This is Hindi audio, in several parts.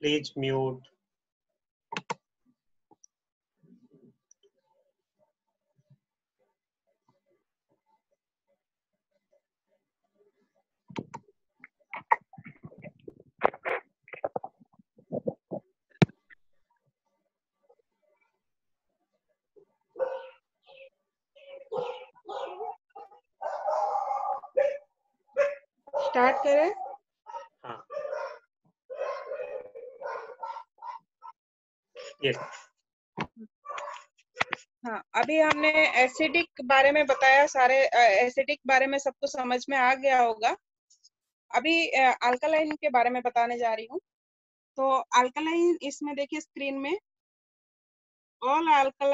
Please mute. स्टार्ट करें? हाँ, yes. हाँ, अभी हमने एसिडिक बारे में बताया, सारे एसिडिक बारे में सबको समझ में आ गया होगा। अभी अल्कलाइन के बारे में बताने जा रही हूँ। तो अल्कलाइन, इसमें देखिए स्क्रीन में, all alkyl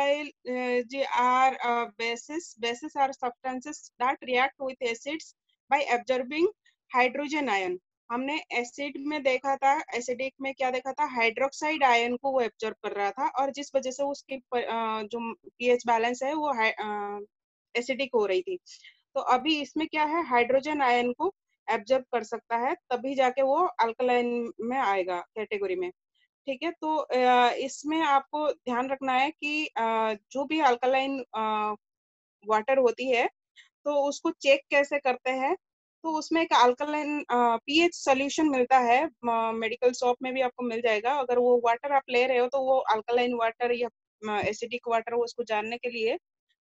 are bases are substances that react with acids by absorbing hydrogen ion। हमने एसिड में देखा था, एसिडिक में क्या देखा था, हाइड्रोक्साइड आयन को वो एब्जॉर्ब कर रहा था, और जिस वजह से उसकी जो पीएच बैलेंस है वो एसिडिक हो रही थी। तो अभी इसमें क्या है, हाइड्रोजन आयन को एब्जॉर्ब कर सकता है, तभी जाके वो अल्कलाइन में आएगा कैटेगरी में। ठीक है, तो इसमें आपको ध्यान रखना है कि जो भी अल्कलाइन वाटर होती है, तो उसको चेक कैसे करते हैं। तो उसमें एक अल्कलाइन पीएच सॉल्यूशन मिलता है, मेडिकल शॉप में भी आपको मिल जाएगा। अगर वो वाटर आप ले रहे हो तो वो अल्कलाइन वाटर या एसिडिक वाटर, उसको जानने के लिए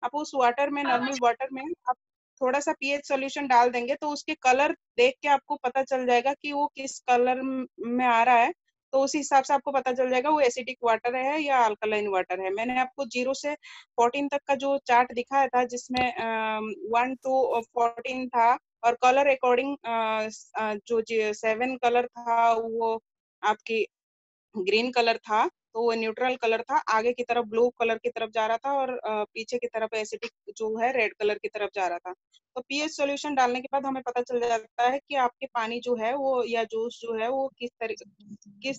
आप उस वाटर में, नॉर्मल वाटर में आप थोड़ा सा पीएच सॉल्यूशन डाल देंगे, तो उसके कलर देख के आपको पता चल जाएगा कि वो किस कलर में आ रहा है। तो उस हिसाब से आपको पता चल जाएगा वो एसिडिक वाटर है या अल्कलाइन वाटर है। मैंने आपको 0 से 14 तक का जो चार्ट दिखाया था, जिसमें 1 to 14 था, और कलर अकॉर्डिंग जो 7 कलर था वो आपकी ग्रीन कलर था, तो वो न्यूट्रल कलर था। आगे की तरफ ब्लू कलर की तरफ जा रहा था, और पीछे की तरफ एसिडिक जो है रेड कलर की तरफ जा रहा था। तो पीएच सॉल्यूशन डालने के बाद हमें पता चल जाता है कि आपके पानी जो है वो, या जूस जो है वो किस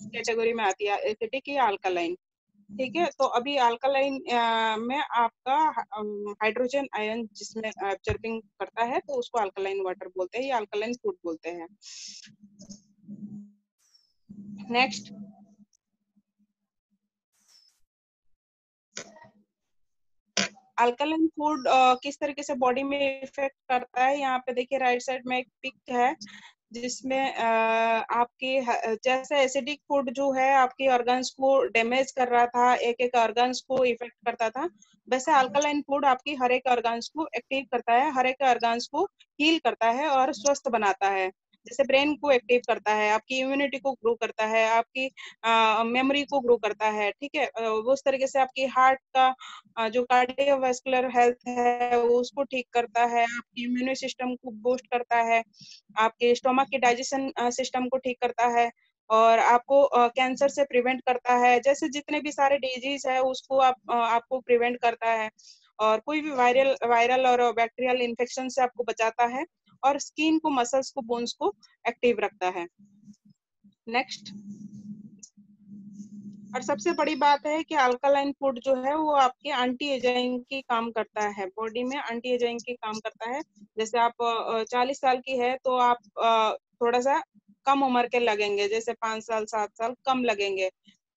कैटेगरी में आती है, एसिडिक या अल्कलाइन। ठीक है, तो अभी अल्कलाइन में आपका हाइड्रोजन आयन जिसमें एब्जॉर्बिंग करता है, तो उसको अल्कलाइन वाटर बोलते हैं या अल्कलाइन फूड बोलते हैं। नेक्स्ट, अल्कलाइन फूड किस तरीके से बॉडी में इफेक्ट करता है। यहाँ पे देखिए राइट साइड में एक पिक है, जिसमें आपकी जैसे एसिडिक फूड जो है आपके ऑर्गन्स को डैमेज कर रहा था, एक एक ऑर्गन्स को इफेक्ट करता था, वैसे अल्कलाइन फूड आपकी हर एक ऑर्गन्स को एक्टिव करता है, हर एक ऑर्गन्स को हील करता है और स्वस्थ बनाता है। जैसे ब्रेन को एक्टिव करता है, आपकी इम्यूनिटी को ग्रो करता है, आपकी मेमोरी को ग्रो करता है। ठीक है, उस तरीके से आपकी हार्ट का जो कार्डियोवास्कुलर हेल्थ है उसको ठीक करता है, आपकी इम्यून सिस्टम को बूस्ट करता है, आपके स्टोमक के डाइजेशन सिस्टम को ठीक करता है, और आपको कैंसर से प्रिवेंट करता है। जैसे जितने भी सारे डिजीज है उसको आपको प्रिवेंट करता है, और कोई भी वायरल और बैक्टीरियल इन्फेक्शन से आपको बचाता है, और स्किन को, मसल्स को, बोन्स को एक्टिव रखता है। नेक्स्ट, और सबसे बड़ी बात है कि अल्कलाइन फूड जो है वो आपके एंटी एजिंग की काम करता है, बॉडी में एंटी एजिंग की काम करता है। जैसे आप 40 साल की है तो आप थोड़ा सा कम उम्र के लगेंगे, जैसे 5 साल 7 साल कम लगेंगे।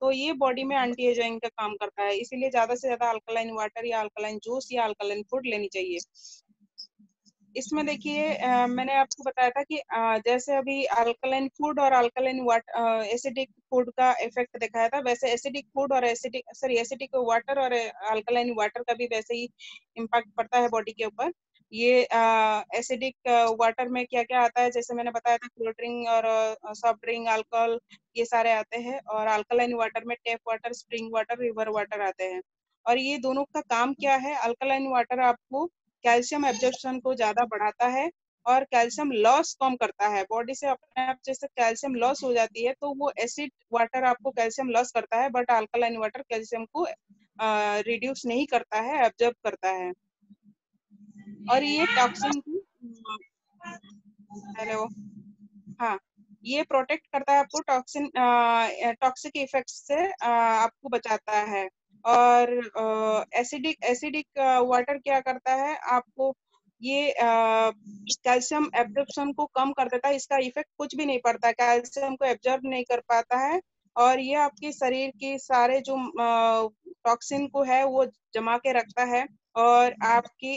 तो ये बॉडी में एंटी एजिंग का काम करता है, इसीलिए ज्यादा से ज्यादा अल्कलाइन वाटर या अल्कलाइन जूस या अल्कलाइन फूड लेनी चाहिए। इसमें देखिए मैंने आपको बताया था कि जैसे अभी अल्कलाइन फूड और अल्कलाइन वाटर, एसिडिक फूड का इफेक्ट दिखाया था, वैसे एसिडिक फूड और एसिडिक वाटर और अल्कलाइन वाटर का भी वैसे ही इम्पैक्ट पड़ता है बॉडी के ऊपर। ये एसिडिक वाटर में क्या क्या आता है, जैसे मैंने बताया था, कोल्ड ड्रिंक और सॉफ्ट ड्रिंक, अल्कोहल, ये सारे आते हैं। और अल्कलाइन वाटर में tap water, spring water, river water आते हैं। और ये दोनों का काम क्या है, अल्कलाइन वाटर आपको कैल्शियम एब्जॉर्प्शन को ज्यादा बढ़ाता है, और कैल्शियम लॉस कम करता है बॉडी से अपने आप। जैसे कैल्शियम लॉस हो जाती है तो वो एसिड वाटर आपको कैल्शियम लॉस करता है, बट अल्कलाइन वाटर कैल्शियम को रिड्यूस नहीं करता है, एब्जॉर्ब करता है। और ये टॉक्सिन की, हेलो, हाँ, ये प्रोटेक्ट करता है आपको टॉक्सिक इफेक्ट से, आपको बचाता है। और एसिडिक एसिडिक वाटर क्या करता है, आपको ये कैल्शियम एब्जॉर्प्शन को कम कर देता है। इसका इफेक्ट कुछ भी नहीं पड़ता, कैल्शियम को एब्जॉर्ब नहीं कर पाता है, और ये आपके शरीर की सारे जो टॉक्सिन को है वो जमा के रखता है। और आपकी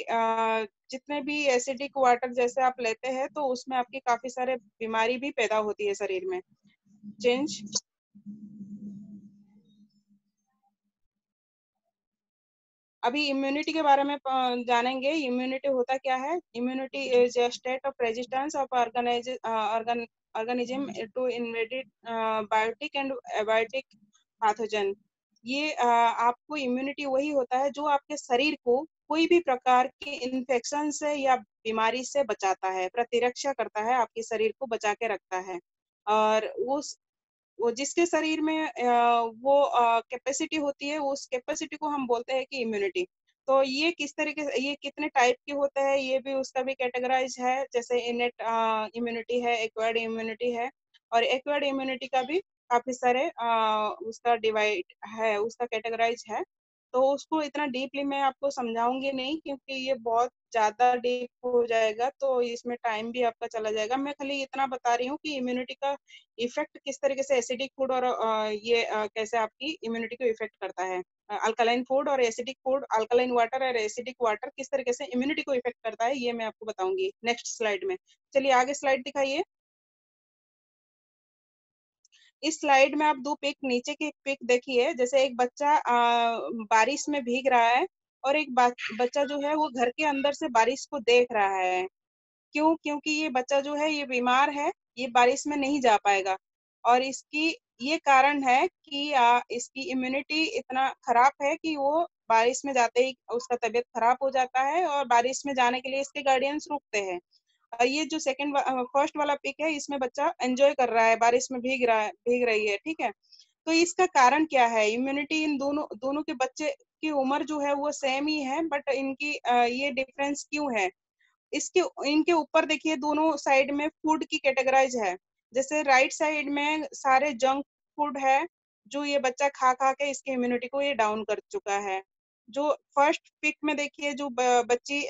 जितने भी एसिडिक वाटर जैसे आप लेते हैं तो उसमें आपकी काफी सारे बीमारी भी पैदा होती है शरीर में। चेंज। अभी इम्यूनिटी के बारे में जानेंगे। इम्यूनिटी होता क्या है? Immunity is a state of resistance of organism to invaded biotic and abiotic pathogen. ये आपको इम्यूनिटी वही होता है जो आपके शरीर को कोई भी प्रकार के इन्फेक्शन से या बीमारी से बचाता है, प्रतिरक्षा करता है, आपके शरीर को बचा के रखता है। और वो जिसके शरीर में वो कैपेसिटी होती है, उस कैपेसिटी को हम बोलते हैं कि इम्यूनिटी। तो ये किस तरीके से, ये कितने टाइप के होते हैं, ये भी उसका भी कैटेगराइज है। जैसे इनेट इम्यूनिटी है, एक्वायर्ड इम्यूनिटी है, और एक्वायर्ड इम्यूनिटी का भी काफी सारे उसका डिवाइड है, उसका कैटेगराइज है। तो उसको इतना डीपली मैं आपको समझाऊंगी नहीं, क्योंकि ये बहुत ज्यादा डीप हो जाएगा, तो इसमें टाइम भी आपका चला जाएगा। मैं खाली इतना बता रही हूँ कि इम्यूनिटी का इफेक्ट किस तरीके से एसिडिक फूड और ये कैसे आपकी इम्यूनिटी को इफेक्ट करता है। अल्कलाइन फूड और एसिडिक फूड, अल्कलाइन वाटर और एसिडिक वाटर किस तरीके से इम्यूनिटी को इफेक्ट करता है, ये मैं आपको बताऊंगी नेक्स्ट स्लाइड में। चलिए आगे स्लाइड दिखाइए। इस स्लाइड में आप दो पिक, नीचे की पिक देखिए। जैसे एक बच्चा बारिश में भीग रहा है, और एक बच्चा जो है वो घर के अंदर से बारिश को देख रहा है। क्यों? क्योंकि ये बच्चा जो है ये बीमार है, ये बारिश में नहीं जा पाएगा। और इसकी ये कारण है कि इसकी इम्यूनिटी इतना खराब है कि वो बारिश में जाते ही उसका तबीयत खराब हो जाता है, और बारिश में जाने के लिए इसके गार्डियंस रुकते हैं। ये जो सेकंड फर्स्ट वाला पिक है, इसमें बच्चा एंजॉय कर रहा है, बारिश में भीग रहा है, भीग रही है, ठीक है। तो इसका कारण क्या है? इम्यूनिटी इन दोनों दोनों के बच्चे की उम्र जो है वो सेम ही है, बट इनकी ये डिफरेंस क्यों है? इसके इनके ऊपर देखिए, दोनों साइड में फूड की कैटेगराइज है। जैसे राइट साइड में सारे जंक फूड है, जो ये बच्चा खा खा के इसकी इम्यूनिटी को ये डाउन कर चुका है। जो फर्स्ट पिक में देखिए, जो बच्ची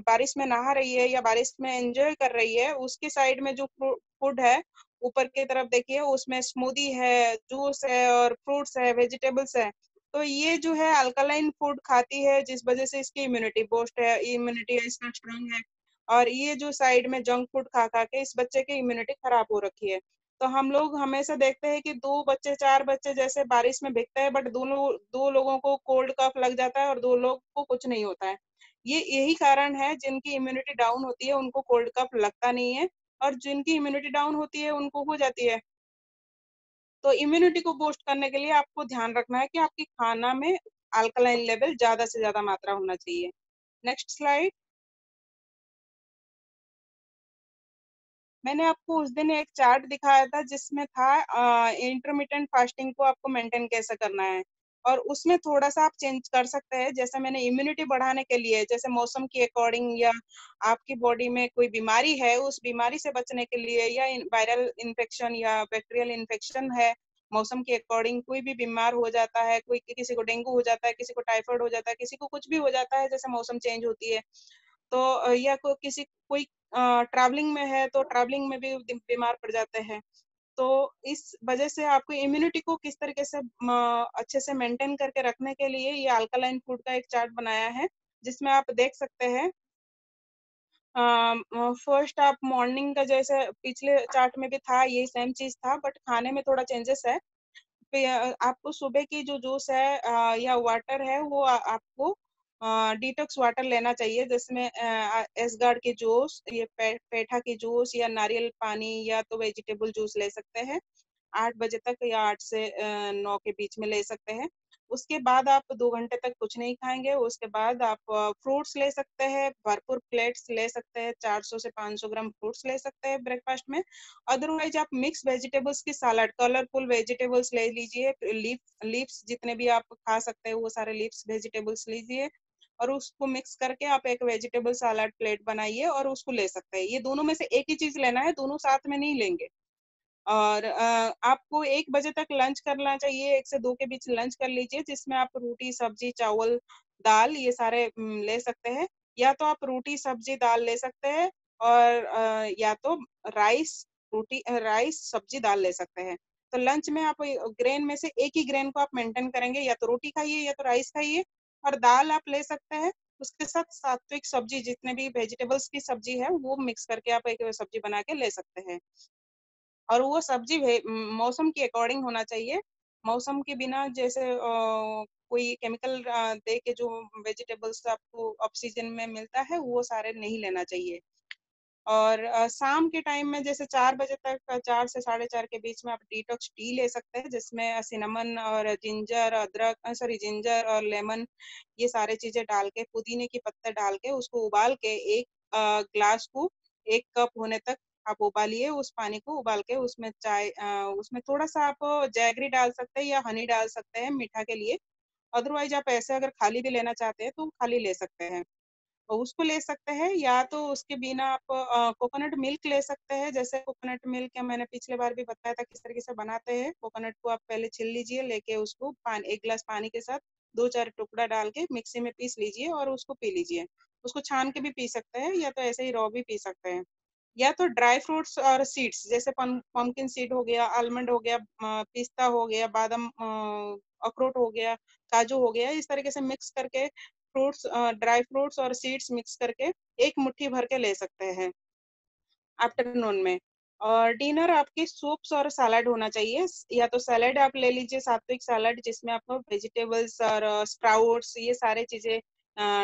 बारिश में नहा रही है या बारिश में एंजॉय कर रही है, उसके साइड में जो फूड है ऊपर की तरफ देखिए, उसमें स्मूदी है, जूस है, और फ्रूट्स है, वेजिटेबल्स है। तो ये जो है अल्कलाइन फूड खाती है, जिस वजह से इसकी इम्यूनिटी बूस्ट है, इम्यूनिटी इसका स्ट्रांग है। और ये जो साइड में जंक फूड खा खा के इस बच्चे की इम्यूनिटी खराब हो रखी है। तो हम लोग हमेशा देखते हैं कि दो बच्चे, चार बच्चे जैसे बारिश में भीगते हैं, बट दोनों दो लोगों को कोल्ड कफ लग जाता है और दो लोग को कुछ नहीं होता है। ये यही कारण है, जिनकी इम्यूनिटी डाउन होती है उनको कोल्ड कफ लगता नहीं है, और जिनकी इम्यूनिटी डाउन होती है उनको हो जाती है। तो इम्यूनिटी को बूस्ट करने के लिए आपको ध्यान रखना है कि आपके खाना में अल्कलाइन लेवल ज्यादा से ज्यादा मात्रा होना चाहिए। Next slide. मैंने आपको उस दिन एक चार्ट दिखाया था, जिसमें था इंटरमिटेंट फास्टिंग को आपको मेंटेन कैसे करना है। और उसमें थोड़ा सा आप चेंज कर सकते हैं। जैसे मैंने इम्यूनिटी बढ़ाने के लिए, जैसे मौसम के अकॉर्डिंग, या आपकी बॉडी में कोई बीमारी है, उस बीमारी से बचने के लिए, या वायरल इन्फेक्शन या बैक्टीरियल इन्फेक्शन है, मौसम के अकॉर्डिंग कोई भी बीमार हो जाता है, कोई किसी को डेंगू हो जाता है, किसी को टाइफाइड हो जाता है, किसी को कुछ भी हो जाता है, जैसे मौसम चेंज होती है। तो या किसी कोई ट्रैवलिंग में है, तो ट्रैवलिंग में भी बीमार पड़ जाते हैं। तो इस वजह से आपको इम्यूनिटी को किस तरीके से अच्छे से मेंटेन करके रखने के लिए ये अल्कलाइन फूड का एक चार्ट बनाया है, जिसमें आप देख सकते हैं। फर्स्ट आप मॉर्निंग का, जैसे पिछले चार्ट में भी था, ये सेम चीज था, बट खाने में थोड़ा चेंजेस है। आपको सुबह की जो जूस है या वाटर है, वो आपको डिटॉक्स वाटर लेना चाहिए, जिसमें एसगार्ड की जूस, ये पेठा की जूस, या नारियल पानी, या तो वेजिटेबल जूस ले सकते हैं। 8 बजे तक, या 8 से 9 के बीच में ले सकते हैं। उसके बाद आप 2 घंटे तक कुछ नहीं खाएंगे। उसके बाद आप फ्रूट्स ले सकते हैं, भरपूर प्लेट्स ले सकते हैं, 400 से 500 ग्राम फ्रूट्स ले सकते हैं ब्रेकफास्ट में। अदरवाइज आप मिक्स वेजिटेबल्स की सलाद, कलरफुल वेजिटेबल्स ले लीजिए, लीव्स जितने भी आप खा सकते हैं वो सारे लीव्स वेजिटेबल्स लीजिए, और उसको मिक्स करके आप एक वेजिटेबल सलाद प्लेट बनाइए और उसको ले सकते हैं। ये दोनों में से एक ही चीज लेना है, दोनों साथ में नहीं लेंगे। और आपको 1 बजे तक लंच करना चाहिए, 1 से 2 के बीच लंच कर लीजिए, जिसमें आप रोटी, सब्जी, चावल, दाल, ये सारे ले सकते हैं। या तो आप रोटी, सब्जी, दाल ले सकते हैं, और या तो राइस, रोटी, राइस, सब्जी, दाल ले सकते हैं। तो लंच में आप ग्रेन में से एक ही ग्रेन को आप मेंटेन करेंगे, या तो रोटी खाइए या तो राइस खाइए, और दाल आप ले सकते हैं। उसके साथ सात्विक सब्जी, जितने भी वेजिटेबल्स की सब्जी है वो मिक्स करके आप एक सब्जी बना के ले सकते हैं। और वो सब्जी मौसम के अकॉर्डिंग होना चाहिए। मौसम के बिना, जैसे कोई केमिकल दे के जो वेजिटेबल्स आपको ऑफ सीजन में मिलता है वो सारे नहीं लेना चाहिए। और शाम के टाइम में जैसे 4 बजे तक, 4 से 4:30 के बीच में आप डिटॉक्स टी ले सकते हैं, जिसमें सिनेमन और जिंजर, अदरक, सॉरी जिंजर और लेमन, ये सारे चीजें डाल के, पुदीने की पत्ते डाल के उसको उबाल के, एक ग्लास को 1 कप होने तक आप उबालिए। उस पानी को उबाल के उसमें चाय, उसमें थोड़ा सा आप जैगरी डाल सकते हैं या हनी डाल सकते हैं मीठा के लिए। अदरवाइज आप ऐसे अगर खाली भी लेना चाहते हैं तो खाली ले सकते हैं, तो उसको ले सकते हैं। या तो उसके बिना आप कोकोनट मिल्क ले सकते हैं। जैसे कोकोनट मिल्क या मैंने पिछले बार भी बताया था किस तरीके से बनाते हैं। कोकोनट को आप पहले छिल लीजिए, लेके उसको 1 गिलास पानी के साथ 2-4 टुकड़ा डाल के मिक्सी में पीस लीजिए और उसको पी लीजिए। उसको छान के भी पी सकते हैं या तो ऐसे ही रॉ भी पी सकते हैं। या तो ड्राई फ्रूट्स और सीड्स, जैसे पम्पकिन सीड हो गया, आलमंड हो गया, पिस्ता हो गया, बादाम, अखरोट हो गया, काजू हो गया, इस तरीके से मिक्स करके फ्रूट्स, ड्राई फ्रूट्स और सीड्स मिक्स करके एक मुट्ठी भर के ले सकते हैं आफ्टरनून में। और डिनर आपकी सूप्स और सलाद होना चाहिए। या तो सलाद आप ले लीजिए, सात्विक सलाद, जिसमें आपको वेजिटेबल्स और स्प्राउट्स, ये सारे चीजें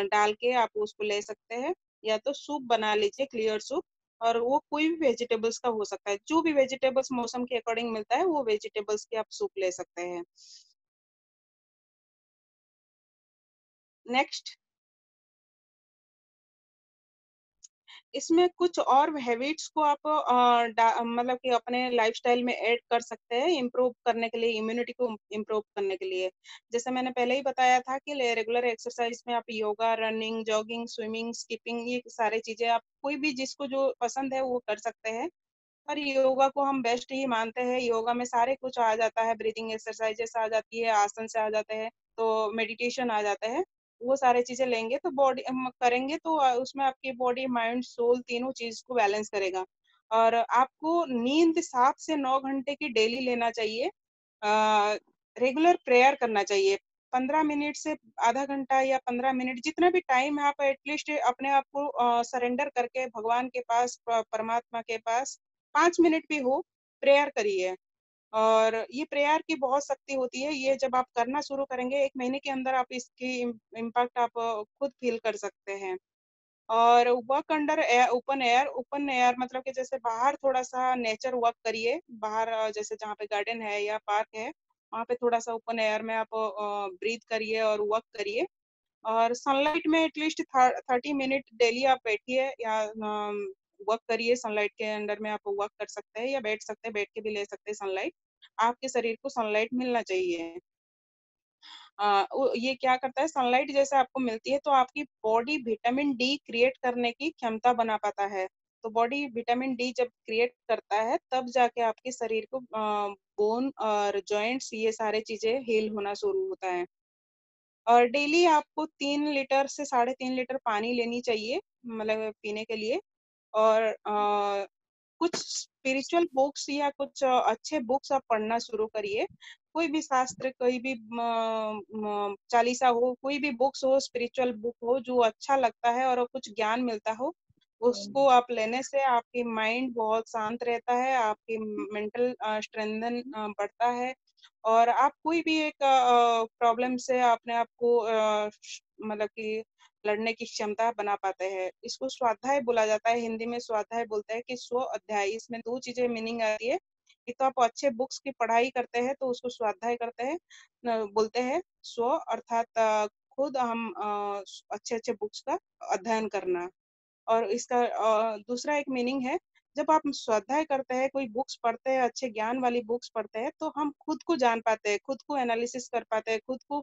डाल के आप उसको ले सकते हैं। या तो सूप बना लीजिए, क्लियर सूप, और वो कोई भी वेजिटेबल्स का हो सकता है। जो भी वेजिटेबल्स मौसम के अकॉर्डिंग मिलता है वो वेजिटेबल्स की आप सूप ले सकते हैं। नेक्स्ट, इसमें कुछ और हैबिट्स को आप मतलब कि अपने लाइफस्टाइल में ऐड कर सकते हैं, इम्प्रूव करने के लिए, इम्यूनिटी को इम्प्रूव करने के लिए। जैसे मैंने पहले ही बताया था कि रेगुलर एक्सरसाइज में आप yoga, running, jogging, swimming, skipping, ये सारी चीजें आप कोई भी जिसको जो पसंद है वो कर सकते हैं। और योगा को हम बेस्ट ही मानते हैं। योगा में सारे कुछ आ जाता है, ब्रीदिंग एक्सरसाइजेस आ जाती है, आसन से आ जाते हैं, तो मेडिटेशन आ जाता है। वो सारे चीजें लेंगे तो बॉडी करेंगे तो उसमें आपकी बॉडी, माइंड, सोल तीनों चीज को बैलेंस करेगा। और आपको नींद 7 से 9 घंटे की डेली लेना चाहिए। रेगुलर प्रेयर करना चाहिए, 15 मिनट से आधा घंटा या 15 मिनट, जितना भी टाइम है आप एटलीस्ट अपने आप को सरेंडर करके भगवान के पास, परमात्मा के पास 5 मिनट भी हो, प्रेयर करिए। और ये प्रेयर की बहुत शक्ति होती है। ये जब आप करना शुरू करेंगे 1 महीने के अंदर, आप इसकी इम्पैक्ट आप खुद फील कर सकते हैं। और work under open air, open air मतलब कि जैसे बाहर थोड़ा सा नेचर वर्क करिए, बाहर जैसे जहाँ पे गार्डन है या पार्क है, वहाँ पे थोड़ा सा ओपन एयर में आप ब्रीथ करिए और वर्क करिए। और सनलाइट में एटलीस्ट 30 मिनट डेली आप बैठिए या वर्क करिए। सनलाइट के अंडर में आप वर्क कर सकते हैं या बैठ सकते हैं, बैठ के भी ले सकते हैं सनलाइट। आपके शरीर को सनलाइट मिलना चाहिए। ये क्या करता है, सनलाइट जैसे आपको मिलती है तो आपकी बॉडी विटामिन डी क्रिएट करने की क्षमता बना पाता है। तो बॉडी विटामिन डी जब क्रिएट करता है तब जाके आपके शरीर को बोन और जॉइंट्स, ये सारे चीजें हील होना शुरू होता है। और डेली आपको 3 लीटर से 3.5 लीटर पानी लेनी चाहिए, मतलब पीने के लिए। और कुछ स्पिरिचुअल बुक्स या कुछ अच्छे बुक्स आप पढ़ना शुरू करिए। कोई भी शास्त्र, कोई भी चालीसा हो, कोई भी बुक्स हो, स्पिरिचुअल बुक हो जो अच्छा लगता है और कुछ ज्ञान मिलता हो, उसको आप लेने से आपकी माइंड बहुत शांत रहता है, आपकी मेंटल स्ट्रेंथन बढ़ता है। और आप कोई भी एक प्रॉब्लम से अपने आप को मतलब कि लड़ने की क्षमता बना पाते हैं। इसको स्वाध्याय बोला जाता है, हिंदी में स्वाध्याय बोलते हैं कि स्व अध्याय। इसमें 2 चीजें मीनिंग आती है कि तो आप अच्छे बुक्स की पढ़ाई करते हैं तो उसको स्वाध्याय करते हैं, बोलते हैं। स्व अर्थात खुद हम अच्छे अच्छे बुक्स का अध्ययन करना। और इसका दूसरा एक मीनिंग है, जब आप स्वाध्याय करते हैं, कोई बुक्स पढ़ते हैं, अच्छे ज्ञान वाली बुक्स पढ़ते हैं, तो हम खुद को जान पाते हैं, खुद को एनालिसिस कर पाते हैं, खुद को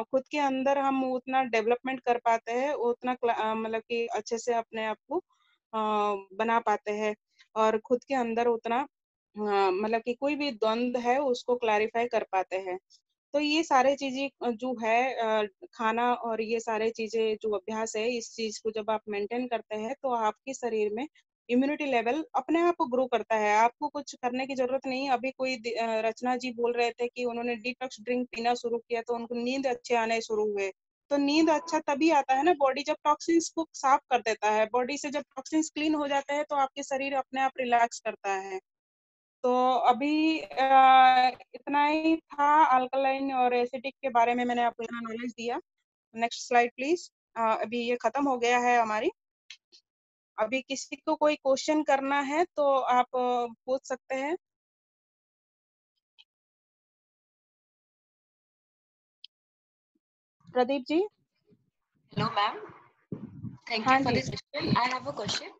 खुद के अंदर हम उतना डेवलपमेंट कर पाते हैं, उतना मतलब कि अच्छे से अपने आप को बना पाते हैं। और खुद के अंदर उतना मतलब कि कोई भी द्वंद है उसको क्लैरिफाई कर पाते हैं। तो ये सारे चीजें जो है खाना और ये सारे चीजें जो अभ्यास है, इस चीज को जब आप मेंटेन करते हैं तो आपके शरीर में इम्यूनिटी लेवल अपने आप ग्रो करता है। आपको कुछ करने की जरूरत नहीं है। अभी कोई रचना जी बोल रहे थे कि उन्होंने डिटॉक्स ड्रिंक पीना शुरू किया तो उनको नींद अच्छे आने शुरू हुए। तो नींद अच्छा तभी आता है ना, बॉडी जब टॉक्सिन्स को साफ कर देता है। बॉडी से जब टॉक्सिन्स क्लीन हो जाते हैं तो आपके शरीर अपने आप रिलैक्स करता है। तो अभी इतना ही था अल्कलाइन और एसिडिक के बारे में, मैंने आपको इतना नॉलेज दिया। Next slide please. अभी ये खत्म हो गया है हमारी। अभी किसी को कोई क्वेश्चन करना है तो आप पूछ सकते हैं। Pradeep ji. Hello, ma'am. Thank हाँ you for जी। this session. I have a question.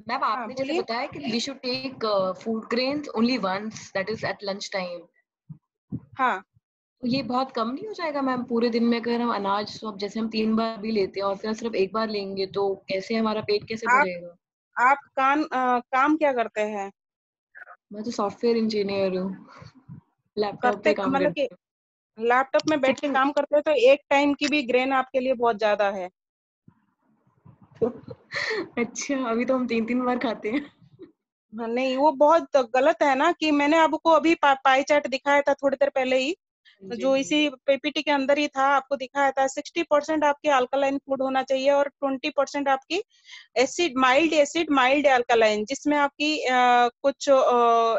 Ma'am हाँ आपने जैसे बोलिए। बताया कि we should take food grains only once, that is at lunch time. हाँ तो ये बहुत कम नहीं हो जाएगा मैम? पूरे दिन में अगर हम अनाज तो अब जैसे हम 3 बार भी लेते हैं और फिर सिर्फ एक बार लेंगे तो कैसे हमारा पेट कैसे आप भरेगा? आप काम क्या करते हैं? मैं तो सॉफ्टवेयर इंजीनियर हूँ, लैपटॉप करते पे काम मतलब करती कि लैपटॉप में बैठ के हूँ। काम करते हैं तो एक टाइम की भी ग्रेन आपके लिए बहुत ज्यादा है। अच्छा, अभी तो हम 3-3 बार खाते हैं। हाँ, नहीं वो बहुत गलत है ना। कि मैंने आपको अभी पाई चार्ट दिखाया था थोड़ी देर पहले ही, जी जो इसी पीपीटी के अंदर ही था, आपको दिखाया था 60% आपके अल्कलाइन फूड होना चाहिए और 20% आपकी एसिड माइल्ड अल्कलाइन, जिसमें आपकी कुछ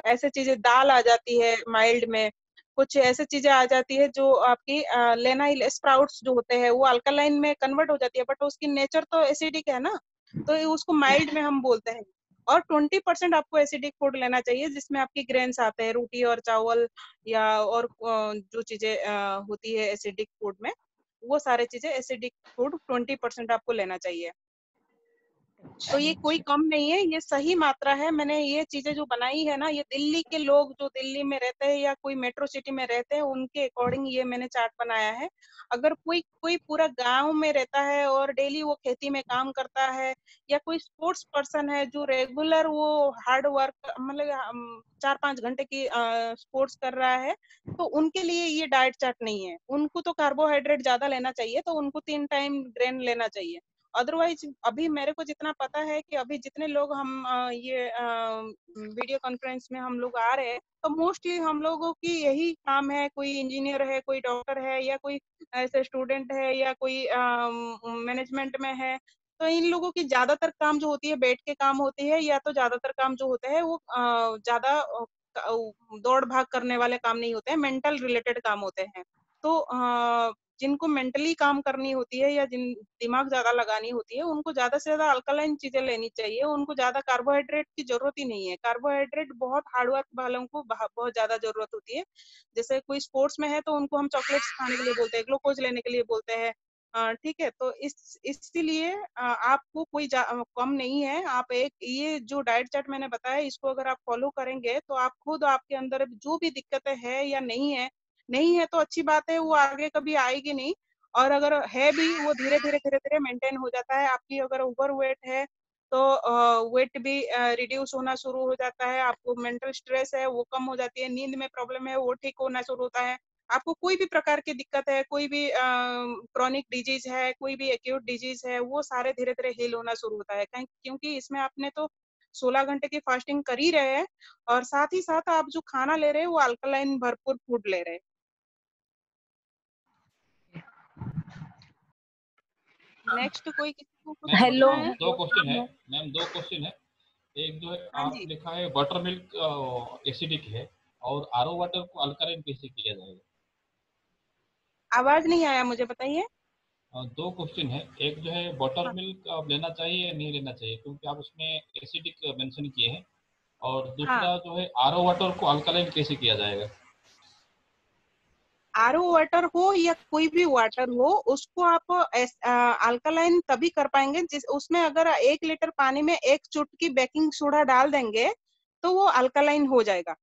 ऐसे चीजें दाल आ जाती है माइल्ड में, कुछ ऐसे चीजें आ जाती है जो आपकी लेनाइल स्प्राउट्स जो होते हैं वो अल्कलाइन में कन्वर्ट हो जाती है, बट उसकी नेचर तो एसिडिक है ना, तो उसको माइल्ड में हम बोलते हैं। और 20% आपको एसिडिक फूड लेना चाहिए जिसमें आपकी ग्रेन्स आते हैं, रोटी और चावल या और जो चीजें होती है एसिडिक फूड में, वो सारे चीजें एसिडिक फूड 20% आपको लेना चाहिए। तो ये कोई कम नहीं है, ये सही मात्रा है। मैंने ये चीजें जो बनाई है ना, ये दिल्ली के लोग जो दिल्ली में रहते हैं या कोई मेट्रो सिटी में रहते हैं उनके अकॉर्डिंग ये मैंने चार्ट बनाया है। अगर कोई कोई पूरा गांव में रहता है और डेली वो खेती में काम करता है, या कोई स्पोर्ट्स पर्सन है जो रेगुलर वो हार्ड वर्क मतलब 4-5 घंटे की स्पोर्ट्स कर रहा है, तो उनके लिए ये डाइट चार्ट नहीं है। उनको तो कार्बोहाइड्रेट ज्यादा लेना चाहिए, तो उनको 3 टाइम ग्रेन लेना चाहिए। अदरवाइज अभी मेरे को जितना पता है कि अभी जितने लोग हम ये वीडियो कॉन्फ्रेंस में हम लोग आ रहे हैं, तो मोस्टली हम लोगों की यही काम है। कोई इंजीनियर है, कोई डॉक्टर है, या कोई ऐसे स्टूडेंट है, या कोई मैनेजमेंट में है। तो इन लोगों की ज्यादातर काम जो होती है बैठ के काम होती है, या तो ज्यादातर काम जो होते हैं वो ज्यादा दौड़ भाग करने वाले काम नहीं होते हैं, मेंटल रिलेटेड काम होते हैं। तो जिनको मेंटली काम करनी होती है या जिन दिमाग ज्यादा लगानी होती है, उनको ज्यादा से ज्यादा अल्कलाइन चीजें लेनी चाहिए। उनको ज्यादा कार्बोहाइड्रेट की जरूरत ही नहीं है। कार्बोहाइड्रेट बहुत हार्डवर्क वालों को बहुत ज्यादा जरूरत होती है। जैसे कोई स्पोर्ट्स में है तो उनको हम चॉकलेट्स खाने के लिए बोलते हैं, ग्लूकोज लेने के लिए बोलते हैं। ठीक है, तो इसीलिए आपको कोई कम नहीं है। आप एक ये जो डाइट चार्ट मैंने बताया, इसको अगर आप फॉलो करेंगे तो आप खुद आपके अंदर जो भी दिक्कतें है या नहीं है तो अच्छी बात है, वो आगे कभी आएगी नहीं। और अगर है भी, वो धीरे धीरे मेंटेन हो जाता है। आपकी अगर ओवर वेट है तो वेट भी रिड्यूस होना शुरू हो जाता है। आपको मेंटल स्ट्रेस है वो कम हो जाती है, नींद में प्रॉब्लम है वो ठीक होना शुरू होता है। आपको कोई भी प्रकार की दिक्कत है, कोई भी क्रॉनिक डिजीज है, कोई भी एक्यूट डिजीज है, वो सारे धीरे धीरे हील होना शुरू होता है। क्योंकि इसमें आपने तो 16 घंटे की फास्टिंग कर ही रहे हैं, और साथ ही साथ आप जो खाना ले रहे हैं वो अल्कलाइन भरपूर फूड ले रहे हैं। नेक्स्ट कोई किसी को कुछ मैम पूछना है? दो क्वेश्चन है। मैम दो क्वेश्चन है। एक जो है हाँ आप जी। लिखा है बटर मिल्क एसिडिक है और आरओ वाटर को अल्कलाइन कैसे किया जाएगा? आवाज नहीं आया, मुझे बताइए। दो क्वेश्चन है। एक जो है बटर हाँ मिल्क आप लेना चाहिए या नहीं लेना चाहिए, क्योंकि आप उसमें एसिडिक मेंशन किए हैं। और हाँ। दूसरा जो है आरओ वाटर को अल्कलाइन कैसे किया जाएगा? आरओ वाटर हो या कोई भी वाटर हो, उसको आप अल्कलाइन तभी कर पाएंगे जिस उसमें अगर 1 लीटर पानी में 1 चुटकी बेकिंग सोडा डाल देंगे तो वो अल्कलाइन हो जाएगा।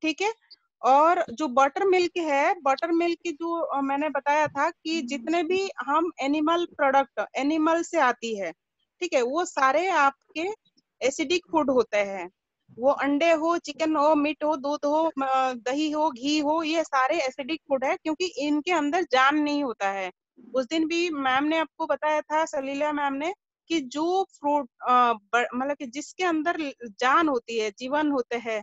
ठीक है। और जो बटर मिल्क है, बटर मिल्क की जो मैंने बताया था कि जितने भी हम एनिमल प्रोडक्ट एनिमल से आती है, ठीक है, वो सारे आपके एसिडिक फूड होते हैं। वो अंडे हो, चिकन हो, मीट हो, दूध हो, दही हो, घी हो, ये सारे एसिडिक फूड है, क्योंकि इनके अंदर जान नहीं होता है। उस दिन भी मैम ने आपको बताया था, सलीला मैम ने, कि जो फ्रूट मतलब कि जिसके अंदर जान होती है, जीवन होते हैं,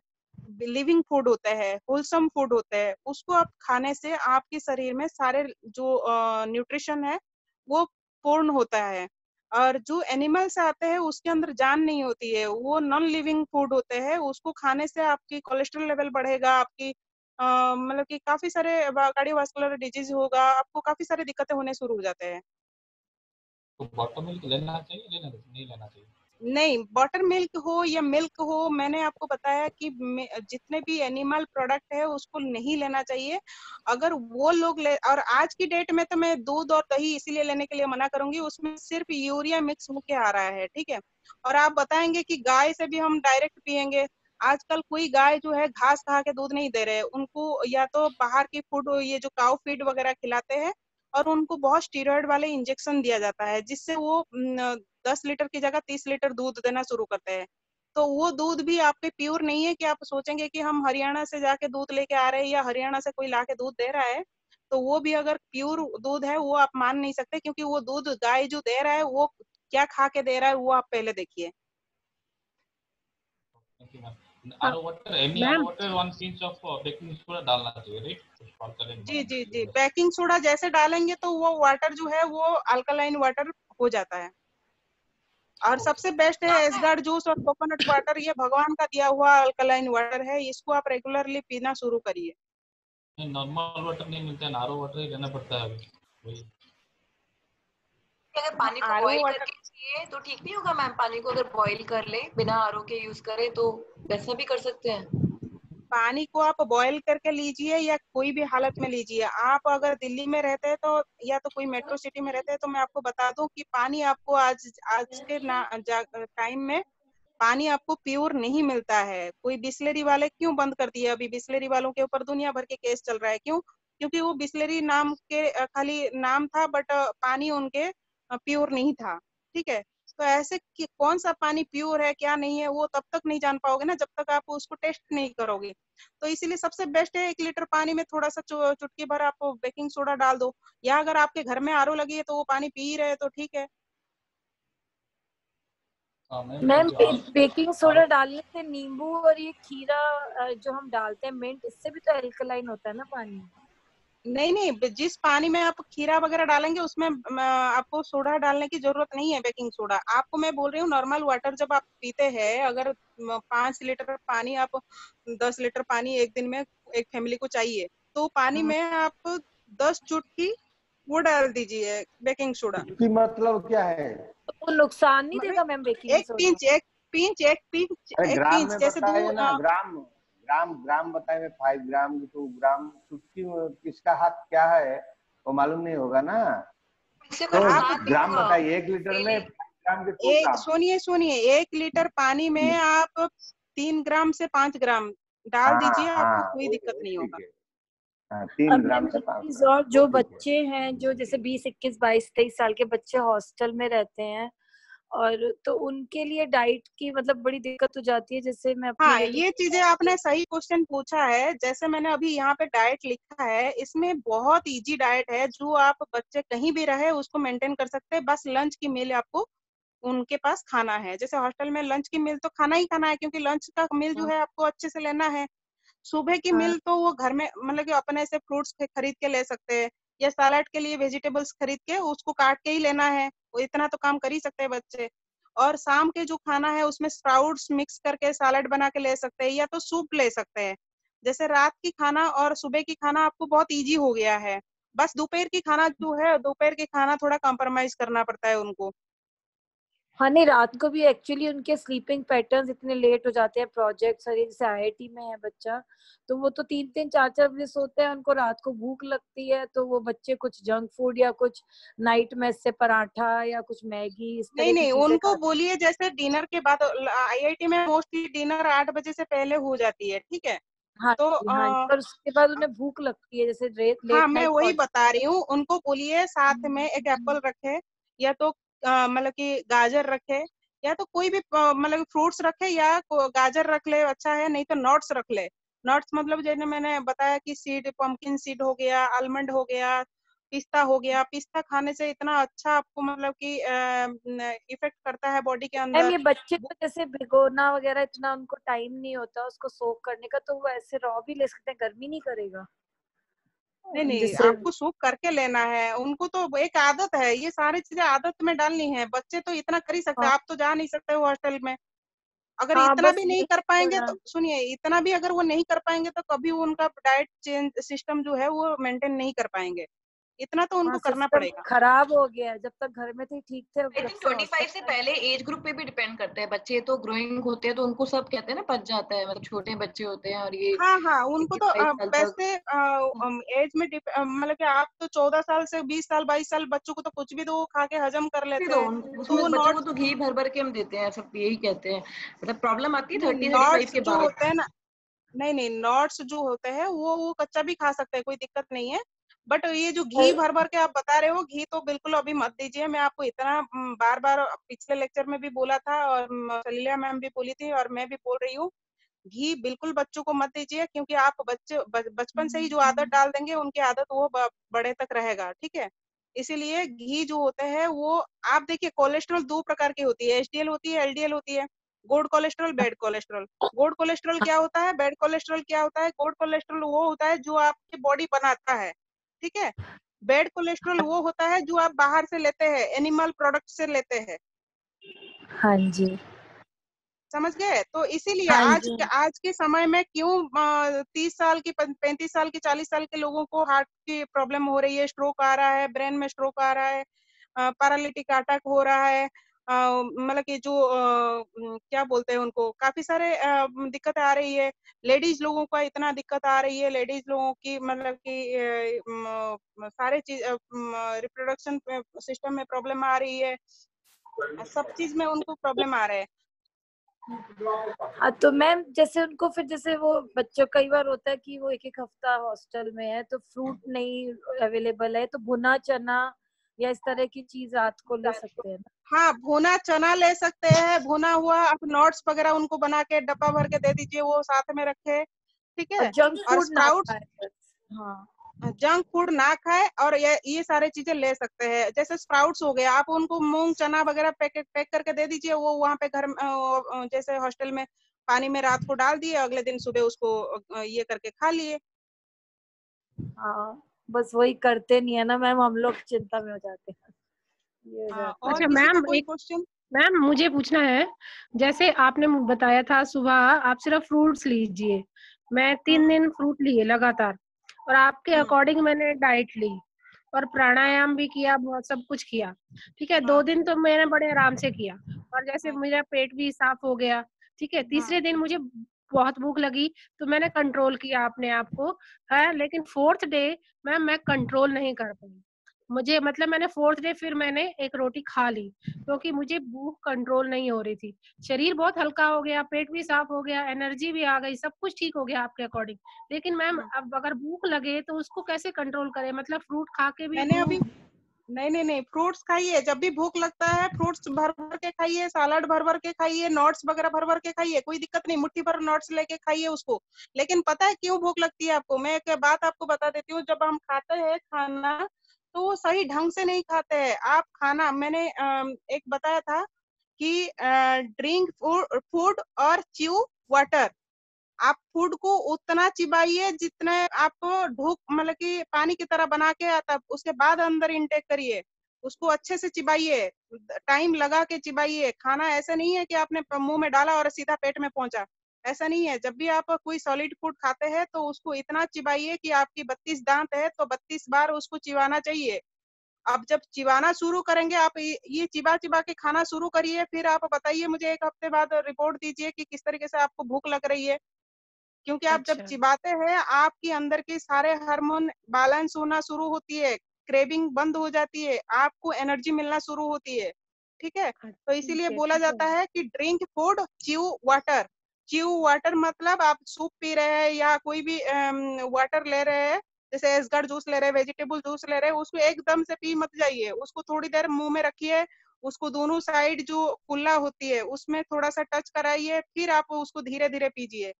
लिविंग फूड होता है, होलसम फूड होता है, उसको आप खाने से आपके शरीर में सारे जो न्यूट्रिशन है वो पूर्ण होता है। और जो एनिमल्स आते हैं उसके अंदर जान नहीं होती है, वो नॉन लिविंग फूड होते हैं, उसको खाने से आपकी कोलेस्ट्रॉल लेवल बढ़ेगा, आपकी मतलब कि काफी सारे कार्डियोवास्कुलर डिजीज होगा, आपको काफी सारी दिक्कतें होने शुरू हो जाते हैं। तो बटर मिल्क लेना चाहिए, नहीं लेना चाहिए? नहीं, बटर मिल्क हो या मिल्क हो, मैंने आपको बताया कि जितने भी एनिमल प्रोडक्ट है उसको नहीं लेना चाहिए। अगर वो लोग ले, और आज की डेट में तो मैं दूध और दही इसीलिए लेने के लिए मना करूंगी, उसमें सिर्फ यूरिया मिक्स होके आ रहा है, ठीक है। और आप बताएंगे कि गाय से भी हम डायरेक्ट पियेंगे, आजकल कोई गाय जो है घास खा के दूध नहीं दे रहे, उनको या तो बाहर की फूड, ये जो काउ फीड वगैरह खिलाते हैं, और उनको बहुत स्टीरॉयड वाले इंजेक्शन दिया जाता है, जिससे वो 10 लीटर की जगह 30 लीटर दूध देना शुरू करते हैं। तो वो दूध भी आपके प्योर नहीं है कि आप सोचेंगे कि हम हरियाणा से जाके दूध लेके आ रहे हैं या हरियाणा से कोई लाके दूध दे रहा है, तो वो भी अगर प्योर दूध है वो आप मान नहीं सकते, क्योंकि वो दूध गाय जो दे रहा है वो क्या खा के दे रहा है वो आप पहले देखिए। Thank you ma'am. हाँ, आरो वाटर, एनी आरो ma'am water 1 pinch of baking soda डालना चाहिए, राइट? फॉर करेक्ट जी जी जी, बनाने बेकिंग सोडा जैसे डालेंगे तो वो वाटर जो है वो अल्कलाइन वाटर हो जाता है। और सबसे बेस्ट है एसगार्ड जूस और कोकोनट वाटर, ये भगवान का दिया हुआ अल्कलाइन वाटर है, इसको आप रेगुलरली पीना शुरू करिए। नॉर्मल वाटर नहीं मिलता है, आरो वाटर ही लेना पड़ता है अभी, वही। अगर पानी को आरओ बॉईल वाटर, करके पिए तो ठीक नहीं होगा मैम? पानी को अगर बॉईल कर ले बिना आरओ के यूज करें तो वैसा भी कर सकते हैं? पानी को आप बॉयल करके लीजिए या कोई भी हालत में लीजिए। आप अगर दिल्ली में रहते हैं तो, या तो कोई मेट्रो सिटी में रहते हैं, तो मैं आपको बता दूं कि पानी आपको आज आज के टाइम में पानी आपको प्योर नहीं मिलता है। कोई बिस्लरी वाले क्यों बंद कर दिए, अभी बिस्लरी वालों के ऊपर दुनिया भर के केस चल रहा है, क्यों? क्योंकि वो बिस्लरी नाम के खाली नाम था, बट पानी उनके प्योर नहीं था, ठीक है। तो ऐसे कि कौन सा पानी प्योर है क्या नहीं है वो तब तक नहीं जान पाओगे ना, जब तक आप उसको टेस्ट नहीं करोगे। तो इसीलिए सबसे बेस्ट है 1 लीटर पानी में थोड़ा सा चुटकी भर आप बेकिंग सोडा डाल दो, या अगर आपके घर में आरओ लगी है तो वो पानी पी ही रहे तो ठीक है। हाँ ma'am, ma'am thank you. Baking soda डालने से नींबू और ये खीरा जो हम डालते हैं मिंट, इससे भी तो अल्कलाइन होता है ना पानी? नहीं नहीं, जिस पानी में आप खीरा वगैरह डालेंगे उसमें आपको सोडा डालने की जरूरत नहीं है, बेकिंग सोडा। आपको मैं बोल रही हूँ नॉर्मल वाटर जब आप पीते हैं, अगर 5 लीटर पानी आप 10 लीटर पानी एक दिन में एक फैमिली को चाहिए, तो पानी में आप 10 चुटकी वो डाल दीजिए बेकिंग सोडा। इसकी मतलब क्या है? तो वो नुकसान नहीं देगा मतलब मैम बेकिंग एक सोडा? पिंच एक पिंच एक पिंच अरे एक ग्राम पिंच में जैसे बताइए ना, दो ग्राम ग्राम ग्राम बताइए। 5 ग्राम तो ग्राम चुटकी किसका हाथ क्या है वो मालूम नहीं होगा ना। इससे तो कोई आप नुकसान नहीं ग्राम होगा बताइए, 1 लीटर में 5 ग्राम के 2 ग्राम। सुनिए सुनिए, 1 लीटर पानी में आप 3 ग्राम से 5 ग्राम डाल हाँ दीजिए, आपको हाँ, कोई दिक्कत वो नहीं ठीक होगा। है। हाँ, और 3 मैम ग्राम से एक 5 चीज ग्राम और, वो जो ठीक है। बच्चे हैं जो जैसे 20, 21, 22, 23 साल के बच्चे हॉस्टल में रहते हैं, और तो उनके लिए डाइट की मतलब बड़ी दिक्कत हो जाती है। जैसे मैं अपनी हाँ, बेटी ये चीजें आपने सही क्वेश्चन पूछा है। जैसे मैंने अभी यहाँ पे डाइट लिखा है, इसमें बहुत इजी डाइट है जो आप बच्चे कहीं भी रहे उसको मेंटेन कर सकते हैं। बस लंच की मील आपको उनके पास खाना है। जैसे हॉस्टल में लंच की मील तो खाना ही खाना है, क्योंकि लंच का मील जो है आपको अच्छे से लेना है। सुबह की हाँ, मील तो वो घर में मतलब कि अपने से फ्रूट्स खरीद के ले सकते हैं, या सलाद के लिए वेजिटेबल्स खरीद के उसको काट के ही लेना है, वो इतना तो काम कर ही सकते हैं बच्चे। और शाम के जो खाना है उसमें स्प्राउट्स मिक्स करके सलाद बना के ले सकते हैं, या तो सूप ले सकते हैं। जैसे रात की खाना और सुबह की खाना आपको बहुत इजी हो गया है। बस दोपहर की खाना जो है, दोपहर की खाना थोड़ा कॉम्प्रोमाइज करना पड़ता है उनको। हाँ, नहीं रात को भी एक्चुअली उनके स्लीपिंग पैटर्न्स इतने लेट हो जाते हैं, प्रोजेक्ट्स और ये जैसे आईआईटी में है बच्चा, तो वो तो 3-3, 4-4 बजे सोते हैं, उनको रात को भूख लगती है, तो वो बच्चे कुछ जंक फूड या कुछ नाइट में से पराठा या कुछ मैगी इस नहीं तरह की नहीं, चीजें उनको खाते बोलिए जैसे डिनर के बाद, आईआईटी में मोस्टली डिनर 8 बजे से पहले हो जाती है, ठीक है। हैं। हाँ तो जी, हाँ जी, पर उसके बाद उन्हें भूख लगती है, जैसे हाँ, लेट मैं नाइट वही पहुंच। बता रही हूँ, उनको बोलिए साथ में एक एप्पल रखे, या तो मतलब कि गाजर रखे, या तो कोई भी मतलब फ्रूट्स रखे, या गाजर रख ले अच्छा है, नहीं तो नट्स रख ले। नट्स मतलब जैसे मैंने बताया कि सीड, पंपकिन सीड हो गया, आलमंड हो गया, पिस्ता हो गया, पिस्ता खाने से इतना अच्छा आपको मतलब कि इफेक्ट करता है बॉडी के मैम अंदर। ये बच्चे तो जैसे भिगोना वगैरह इतना उनको टाइम नहीं होता उसको सोक करने का, तो वो ऐसे रॉ भी ले सकते हैं, गर्मी नहीं करेगा? नहीं नहीं, जैसे आपको सूप करके लेना है, उनको तो एक आदत है, ये सारी चीजें आदत में डालनी है। बच्चे तो इतना कर ही सकते हैं, हाँ आप तो जा नहीं सकते हो हॉस्टल में। अगर हाँ, इतना बस भी नहीं यही कर पाएंगे थोड़ा। तो सुनिए, इतना भी अगर वो नहीं कर पाएंगे तो कभी वो उनका डाइट चेंज सिस्टम जो है वो मेंटेन नहीं कर पाएंगे। इतना तो हाँ, उनको करना सिस्टम पड़ेगा। खराब हो गया है, जब तक घर में थे ठीक थे, आई जब थिंक से 25 से हॉस्टल में। पहले एज ग्रुप पे भी डिपेंड करता है। बच्चे तो ग्रोइंग होते हैं तो उनको सब कहते हैं ना पच जाता है, मतलब छोटे बच्चे होते हैं और ये हाँ हाँ, उनको तो 21-22 साल तक। वैसे एज में मतलब कि आप तो 14 साल से 20 साल 22 साल बच्चों को तो कुछ भी दो वो खा के हजम कर भी लेते तो हैं। तो वो उसमें बच्चों को नॉट्स तो घी भर भर के हम देते हैं, सब यही कहते हैं। मतलब प्रॉब्लम आती है 30-35 नॉट्स के जो बाद। होते हैं ना, नहीं नहीं, नट्स जो होते हैं वो कच्चा भी खा सकते हैं, कोई दिक्कत नहीं है। बट ये जो घी भर भर के आप बता रहे हो, घी तो बिल्कुल अभी मत दीजिए। मैं आपको इतना बार बार पिछले लेक्चर में भी बोला था, और सलीला मैम भी बोली थी, और मैं भी बोल रही हूँ, घी बिल्कुल बच्चों को मत दीजिए, क्योंकि आप बचपन से ही जो आदत डाल देंगे उनकी आदत वो बड़े तक रहेगा। ठीक है, इसीलिए घी जो होते हैं वो, आप देखिए कोलेस्ट्रॉल दो प्रकार की होती है, एचडीएल होती है, एलडीएल होती है, good cholesterol, bad cholesterol. Good cholesterol क्या होता है, बैड कोलेस्ट्रॉल क्या होता है? गुड कोलेस्ट्रॉल वो होता है जो आपकी बॉडी बनाता है, ठीक है। बैड कोलेस्ट्रॉल वो होता है जो आप बाहर से लेते हैं, एनिमल प्रोडक्ट से लेते हैं। हाँ जी, समझ गए? तो इसीलिए हाँ आज जी। आज के समय में क्यों 30 साल की 35 साल की 40 साल के लोगों को हार्ट की प्रॉब्लम हो रही है, स्ट्रोक आ रहा है, ब्रेन में स्ट्रोक आ रहा है, पैरालिटिक अटैक हो रहा है, मतलब कि जो क्या बोलते हैं उनको, काफी सारे दिक्कतें आ रही है। लेडीज लोगों का इतना दिक्कत आ रही है, लेडीज लोगों की मतलब कि सारे चीज रिप्रोडक्शन सिस्टम में प्रॉब्लम आ रही है, सब चीज में उनको प्रॉब्लम आ रहा है। हाँ तो मैम जैसे उनको फिर, जैसे वो बच्चों कई बार होता है कि वो एक एक हफ्ता हॉस्टल में है तो फ्रूट नहीं अवेलेबल है, तो भुना चना या इस तरह की चीज रात को ले सकते हैं ना? हाँ, भुना चना ले सकते हैं, भुना हुआ आप नट्स वगैरह उनको बना के डब्बा भर के दे दीजिए, वो साथ में रखे, ठीक और है। जंक और फूड ना स्प्राउट्स, खाए बस। हाँ जंक फूड ना खाए, और ये सारे चीजें ले सकते हैं। जैसे स्प्राउट्स हो गया, आप उनको मूंग चना वगैरह पैक करके दे दीजिए, वो वहाँ पे घर जैसे हॉस्टल में पानी में रात को डाल दिए, अगले दिन सुबह उसको ये करके खा लिए। हाँ, बस वही करते नहीं है ना मैम, हम लोग चिंता में हो जाते हैं, ये हो जाता है। और अच्छा किसी का मैम, कोई एक क्वेश्चन? मैम मुझे पूछना है, जैसे आपने बताया था सुबह आप सिर्फ फ्रूट्स लीजिए, मैं 3 दिन फ्रूट लिए लगातार और आपके अकॉर्डिंग मैंने डाइट ली और प्राणायाम भी किया, बहुत सब कुछ किया, ठीक है। 2 दिन तो मैंने बड़े आराम से किया और जैसे मेरा पेट भी साफ हो गया, ठीक है। तीसरे दिन मुझे बहुत भूख लगी तो मैंने कंट्रोल किया अपने आप को, है, लेकिन 4th डे मैम मैं कंट्रोल नहीं कर पाई। मुझे मतलब मैंने 4th डे फिर मैंने एक रोटी खा ली क्योंकि मुझे भूख कंट्रोल नहीं हो रही थी। शरीर बहुत हल्का हो गया, पेट भी साफ हो गया, एनर्जी भी आ गई, सब कुछ ठीक हो गया आपके अकॉर्डिंग। लेकिन मैम अब अगर भूख लगे तो उसको कैसे कंट्रोल करें? मतलब फ्रूट खा के भी मैंने अभी, भूख। नहीं नहीं नहीं, फ्रूट्स खाइए, जब भी भूख लगता है फ्रूट्स भर भर के खाइए, सलाद भर भर के खाइए, नट्स वगैरह भर भर के खाइए, कोई दिक्कत नहीं, मुट्ठी भर नट्स लेके खाइए उसको। लेकिन पता है क्यों भूख लगती है आपको? मैं एक बात आपको बता देती हूँ, जब हम खाते हैं खाना तो वो सही ढंग से नहीं खाते हैं। आप खाना, मैंने एक बताया था कि ड्रिंक फूड और च्यू वाटर। आप फूड को उतना चिबाइए जितने आपको ढूक मतलब कि पानी की तरह बना के आता, उसके बाद अंदर इनटेक करिए, उसको अच्छे से चिबाइए, टाइम लगा के चिबाइए। खाना ऐसा नहीं है कि आपने मुंह में डाला और सीधा पेट में पहुंचा, ऐसा नहीं है। जब भी आप कोई सॉलिड फूड खाते हैं तो उसको इतना चिबाइए कि आपकी 32 दांत है तो 32 बार उसको चिबाना चाहिए। अब जब चिबाना शुरू करेंगे, आप ये चिबा चिबा के खाना शुरू करिए, फिर आप बताइए मुझे 1 हफ्ते बाद रिपोर्ट दीजिए कि किस तरीके से आपको भूख लग रही है। क्योंकि आप जब अच्छा चिबाते हैं आपके अंदर के सारे हार्मोन बैलेंस होना शुरू होती है, क्रेविंग बंद हो जाती है, आपको एनर्जी मिलना शुरू होती है, ठीक है। तो इसीलिए ठीक है, बोला ठीक है। जाता है कि drink food chew water. Chew water मतलब आप सूप पी रहे हैं या कोई भी वाटर ले रहे हैं, जैसे एसगढ़ जूस ले रहे हैं, वेजिटेबल जूस ले रहे हैं, उसको एकदम से पी मत जाइए, उसको थोड़ी देर मुंह में रखिए, उसको दोनों साइड जो कुल्ला होती है उसमें थोड़ा सा टच कराइए, फिर आप उसको धीरे धीरे पीजिए।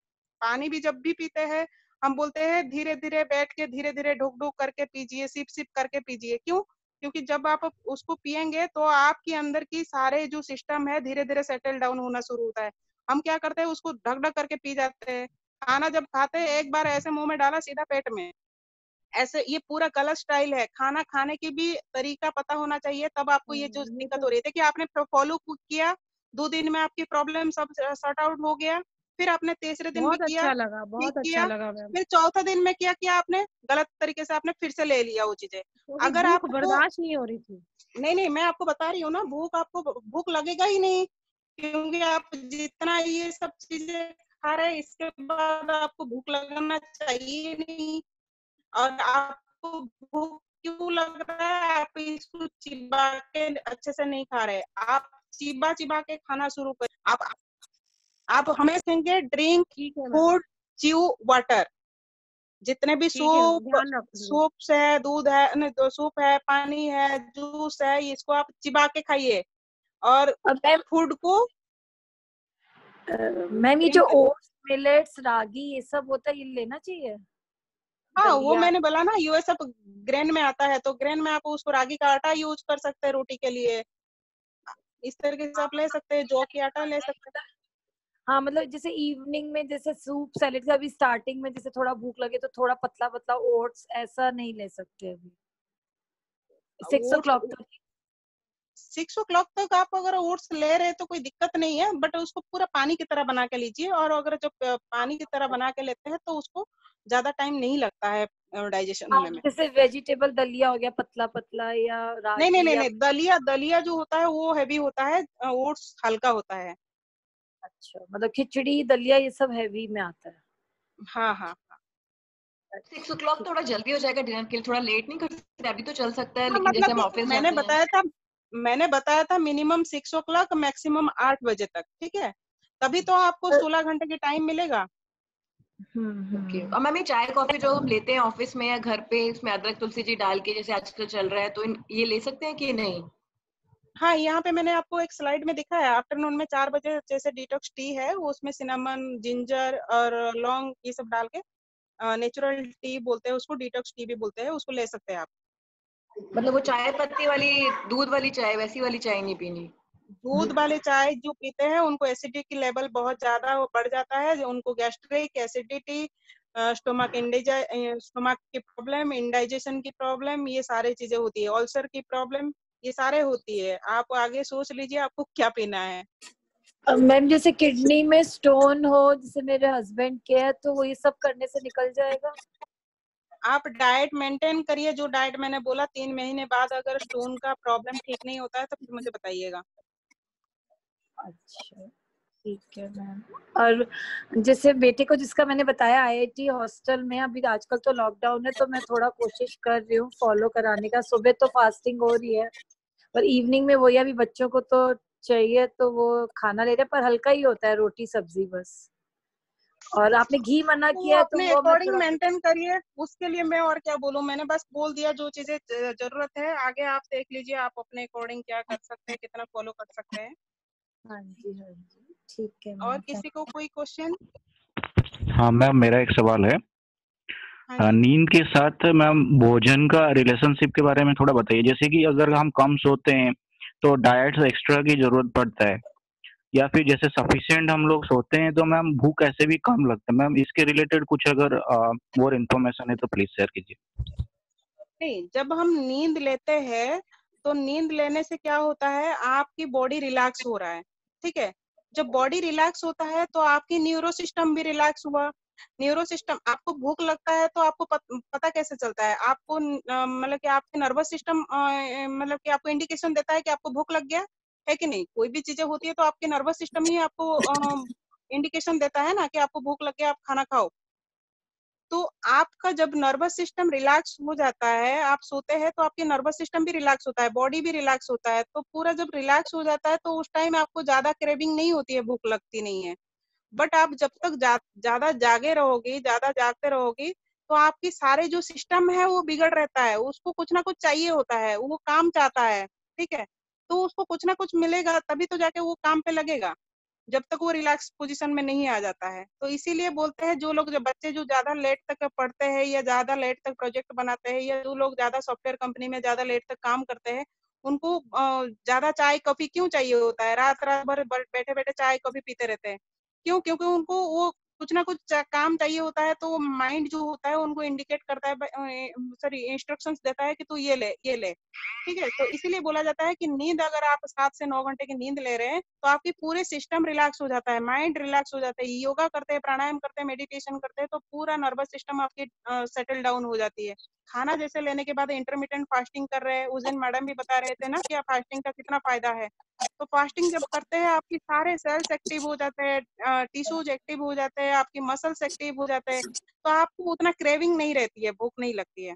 पानी भी जब भी पीते हैं हम बोलते हैं धीरे धीरे बैठ के धीरे धीरे ढुक ढुक करके पीजिए, सिप सिप करके पीजिए। क्यों? क्योंकि जब आप उसको पियेंगे तो आपके अंदर की सारे जो सिस्टम है धीरे धीरे सेटल डाउन होना शुरू होता है। हम क्या करते हैं, उसको ढक ढक करके पी जाते हैं। खाना जब खाते हैं एक बार ऐसे मुंह में डाला सीधा पेट में, ऐसे ये पूरा गलत स्टाइल है। खाना खाने की भी तरीका पता होना चाहिए, तब आपको ये जो ये दिक्कत तो हो रही थी कि आपने फॉलो किया, 2 दिन में आपकी प्रॉब्लम सब सॉर्ट आउट हो गया, फिर आपने तीसरे दिन भी बहुत किया, अच्छा लगा, ठीक बहुत अच्छा किया, लगा मैम। फिर चौथा दिन में क्या किया आपने, गलत तरीके से आपने फिर से ले लिया वो चीजें। क्योंकि अगर भूख आपको बर्दाश्त नहीं हो रही थी। नहीं, मैं आपको बता रही हूँ ना, आपको भूख लगेगा ही नहीं, क्योंकि आप जितना ये सब चीजें खा रहे हैं इसके बाद आपको भूख लगना चाहिए नहीं। और आपको भूख क्यों लग रहा है, आप इसको चिबा के अच्छे से नहीं खा रहे, आप चिबा चिबा के खाना शुरू कर। आप हमेशा ड्रिंक ठीक है मैम, फूड च्यू वाटर, जितने भी ठीक है मैम, सूप ध्यान रखूंगी। सूप्स है, दूध है, नहीं तो सूप है, पानी है, जूस है, इसको आप चिबा के खाइए। और अब मैम फूड को मैम ये जो ड्रिंक, ओट्स, मिलेट्स, रागी ये सब होता है, ये लेना चाहिए? हाँ वो दलिया। मैंने बोला ना, ये सब ग्रेन में आता है, तो ग्रेन में आप उसको रागी का आटा यूज कर सकते हैं रोटी के लिए, इस तरीके से आप ले सकते हैं, जौ की आटा ले सकते हैं। हाँ मतलब जैसे इवनिंग में जैसे सूप सैलेड का, अभी स्टार्टिंग में जैसे थोड़ा भूख लगे तो थोड़ा पतला पतला ओट्स ऐसा नहीं ले सकते अभी 6 o'clock तक? 6 o'clock तक आप अगर ओट्स ले रहे तो कोई दिक्कत नहीं है, बट उसको पूरा पानी की तरह बना के लीजिए। और अगर जब पानी की तरह बना के लेते हैं तो उसको ज्यादा टाइम नहीं लगता है डाइजेशन हाँ होने में। जैसे वेजिटेबल दलिया हो गया पतला पतला, या नहीं, रागी या दलिया दलिया जो होता है वो हैवी होता है, ओट्स हल्का होता है। अच्छा मतलब खिचड़ी दलिया ये सब हैवी में आता है। हाँ। 6 o'clock थोड़ा जल्दी हो जाएगा डिनर के लिए, थोड़ा लेट नहीं कर सकते? अभी तो चल सकता है, हाँ, लेकिन जैसे मतलब हम कि ऑफिस जाते हैं। मैंने बताया था मिनिमम 6 o'clock, मैक्सिमम 8 बजे तक, ठीक है? तभी तो आपको 16 घंटे की टाइम मिलेगा। ओके। और मैम ये चाय कॉफी जो हम लेते हैं ऑफिस में या घर पे, इसमें अदरक तुलसी जी डाल के जैसे आजकल चल रहा है, तो ये ले सकते हैं कि नहीं? हाँ, यहाँ पे मैंने आपको एक स्लाइड में दिखा है, आफ्टरनून में 4 बजे जैसे डिटॉक्स टी है, वो उसमें सिनेमन, जिंजर और लौंग ये सब डाल के नेचुरल टी बोलते हैं उसको, डिटॉक्स टी भी बोलते हैं उसको, ले सकते हैं आप। मतलब वो चाय पत्ती वाली, दूध वाली चाय, वैसी वाली चाय नहीं पीनी? दूध वाले चाय जो पीते हैं उनको एसिडिटी की लेवल बहुत ज्यादा बढ़ जाता है, उनको गैस्ट्रिक एसिडिटी, स्टोमक की प्रॉब्लम, इंडाइजेशन की प्रॉब्लम, ये सारी चीजें होती है, अल्सर की प्रॉब्लम, ये सारे होती है। आप आगे सोच लीजिए आपको क्या पीना है। मैम जैसे किडनी में स्टोन हो, जैसे मेरे हस्बैंड के है, तो वो ये सब करने से निकल जाएगा? आप डाइट मेंटेन करिए, जो डाइट मैंने बोला, 3 महीने बाद अगर स्टोन का प्रॉब्लम ठीक नहीं होता है तो फिर मुझे बताइएगा। अच्छा ठीक है मैम। और जैसे बेटे को जिसका मैंने बताया आईआईटी हॉस्टल में, अभी आजकल तो लॉकडाउन है तो मैं थोड़ा कोशिश कर रही हूँ फॉलो कराने का। सुबह तो फास्टिंग हो रही है पर इवनिंग में वही, अभी बच्चों को तो चाहिए तो वो खाना ले रहे, पर हल्का ही होता है, रोटी सब्जी बस। और आपने घी मना तो वो किया है तो अपने वो मैं अकॉर्डिंग थोड़ा मेंटेन करिए, उसके लिए मैं और क्या बोलूं, मैंने बस बोल दिया जो चीजें जरूरत है, आगे आप देख लीजिए आप अपने अकॉर्डिंग क्या कर सकते हैं, कितना फॉलो कर सकते हैं। हाँ जी ठीक है और मैम। किसी को कोई क्वेश्चन? हाँ मैम, मेरा एक सवाल है। हाँ जी। नींद के साथ मैम भोजन का रिलेशनशिप के बारे में थोड़ा बताइए। जैसे कि अगर हम कम सोते हैं तो डाइट एक्स्ट्रा की जरूरत पड़ता है, या फिर जैसे सफिशिएंट हम लोग सोते हैं तो मैम भूख ऐसे भी कम लगता है। मैम इसके रिलेटेड कुछ अगर मोर इन्फॉर्मेशन है तो प्लीज शेयर कीजिए। नहीं, जब हम नींद लेते हैं तो नींद लेने से क्या होता है, आपकी बॉडी रिलैक्स हो रहा है, ठीक है? जब बॉडी रिलैक्स होता है तो आपकी न्यूरो सिस्टम भी रिलैक्स हुआ। न्यूरो सिस्टम, आपको भूख लगता है तो आपको पता कैसे चलता है? आपको मतलब कि आपके नर्वस सिस्टम मतलब कि आपको इंडिकेशन देता है कि आपको भूख लग गया है कि नहीं? कोई भी चीजें होती है तो आपके नर्वस सिस्टम ही आपको इंडिकेशन देता है ना कि आपको भूख लग गया, आप खाना खाओ। तो आपका जब नर्वस सिस्टम रिलैक्स हो जाता है, आप सोते हैं तो आपके नर्वस सिस्टम भी रिलैक्स होता है, बॉडी भी रिलैक्स होता है, तो पूरा जब रिलैक्स हो जाता है तो उस टाइम आपको ज्यादा क्रेविंग नहीं होती है, भूख लगती नहीं है। बट आप जब तक ज्यादा जागे रहोगी, ज्यादा जागते रहोगी, तो आपकी सारे जो सिस्टम है वो बिगड़ रहता है, उसको कुछ ना कुछ चाहिए होता है, वो काम चाहता है, ठीक है? तो उसको कुछ ना कुछ मिलेगा तभी तो जाके वो काम पे लगेगा। जब तक वो रिलैक्स पोजीशन में नहीं आ जाता है। तो इसीलिए बोलते हैं जो लोग, जो बच्चे जो ज्यादा लेट तक पढ़ते हैं या ज्यादा लेट तक प्रोजेक्ट बनाते हैं या जो लोग ज्यादा सॉफ्टवेयर कंपनी में ज्यादा लेट तक काम करते हैं, उनको ज्यादा चाय कॉफी क्यों चाहिए होता है, रात रात भर बैठे बैठे चाय कॉफी पीते रहते हैं। क्यों? क्योंकि उनको वो कुछ ना कुछ काम चाहिए होता है, तो माइंड जो होता है उनको इंडिकेट करता है, सॉरी इंस्ट्रक्शंस देता है कि तू ये ले ये ले। ठीक है, तो इसीलिए बोला जाता है कि नींद अगर आप 7 से 9 घंटे की नींद ले रहे हैं तो आपकी पूरे सिस्टम रिलैक्स हो जाता है, माइंड रिलैक्स हो जाता है। योगा करते हैं, प्राणायाम करते हैं, मेडिटेशन करते हैं तो पूरा नर्वस सिस्टम आपकी सेटल डाउन हो जाती है। खाना जैसे लेने के बाद इंटरमिटेंट फास्टिंग कर रहे हैं, उस दिन मैडम भी बता रहे थे ना कि फास्टिंग का कितना फायदा है। तो फास्टिंग जब करते हैं आपकी सारे सेल्स एक्टिव हो जाते हैं, टिश्यूज एक्टिव हो जाते हैं, आपकी मसल्स एक्टिव हो जाते हैं, तो आपको उतना क्रेविंग नहीं रहती है, भूख नहीं लगती है।